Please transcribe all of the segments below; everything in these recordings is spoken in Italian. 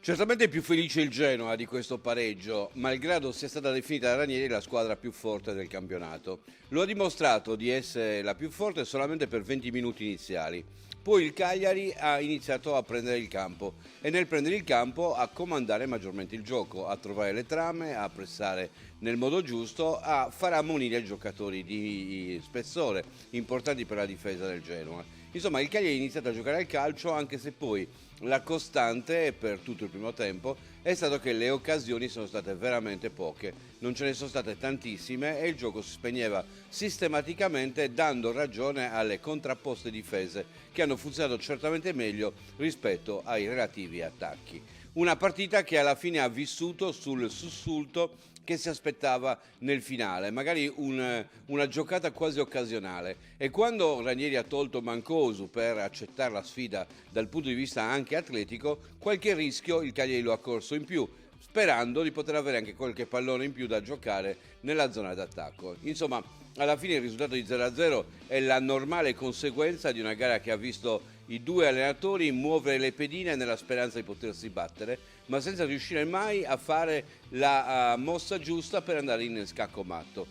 Certamente più felice il Genoa di questo pareggio, malgrado sia stata definita da Ranieri la squadra più forte del campionato. Lo ha dimostrato di essere la più forte solamente per 20 minuti iniziali. Poi il Cagliari ha iniziato a prendere il campo e nel prendere il campo a comandare maggiormente il gioco, a trovare le trame, a pressare nel modo giusto, a far ammonire giocatori di spessore importanti per la difesa del Genoa. Insomma, il Cagliari ha iniziato a giocare al calcio, anche se poi la costante per tutto il primo tempo è stato che le occasioni sono state veramente poche, non ce ne sono state tantissime e il gioco si spegneva sistematicamente, dando ragione alle contrapposte difese che hanno funzionato certamente meglio rispetto ai relativi attacchi. Una partita che alla fine ha vissuto sul sussulto che si aspettava nel finale, magari una giocata quasi occasionale. E quando Ranieri ha tolto Mancosu per accettare la sfida dal punto di vista anche atletico, qualche rischio il Cagliari lo ha corso in più, sperando di poter avere anche qualche pallone in più da giocare nella zona d'attacco. Insomma, alla fine il risultato di 0-0 è la normale conseguenza di una gara che ha visto i due allenatori muovere le pedine nella speranza di potersi battere, ma senza riuscire mai a fare la mossa giusta per andare in scacco matto.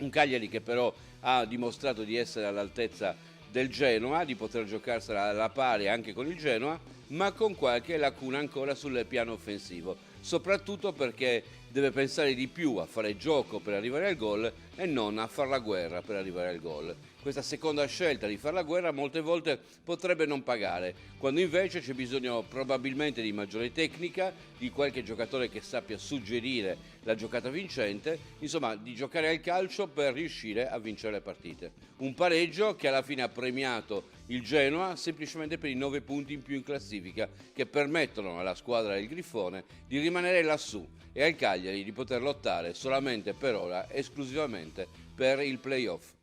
Un Cagliari che però ha dimostrato di essere all'altezza del Genoa, di poter giocarsela alla pari anche con il Genoa, ma con qualche lacuna ancora sul piano offensivo, soprattutto perché deve pensare di più a fare gioco per arrivare al gol e non a far la guerra per arrivare al gol. Questa seconda scelta di fare la guerra molte volte potrebbe non pagare, quando invece c'è bisogno probabilmente di maggiore tecnica, di qualche giocatore che sappia suggerire la giocata vincente, insomma di giocare al calcio per riuscire a vincere le partite. Un pareggio che alla fine ha premiato il Genoa semplicemente per i 9 punti in più in classifica che permettono alla squadra del Grifone di rimanere lassù e al Cagliari di poter lottare solamente per ora esclusivamente per il play-off.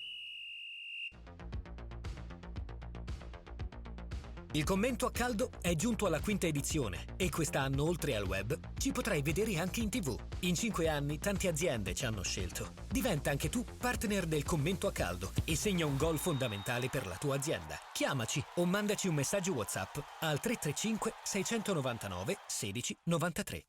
Il commento a caldo è giunto alla quinta edizione e quest'anno, oltre al web, ci potrai vedere anche in TV. In 5 anni tante aziende ci hanno scelto. Diventa anche tu partner del commento a caldo e segna un gol fondamentale per la tua azienda. Chiamaci o mandaci un messaggio WhatsApp al 335 699 16 93.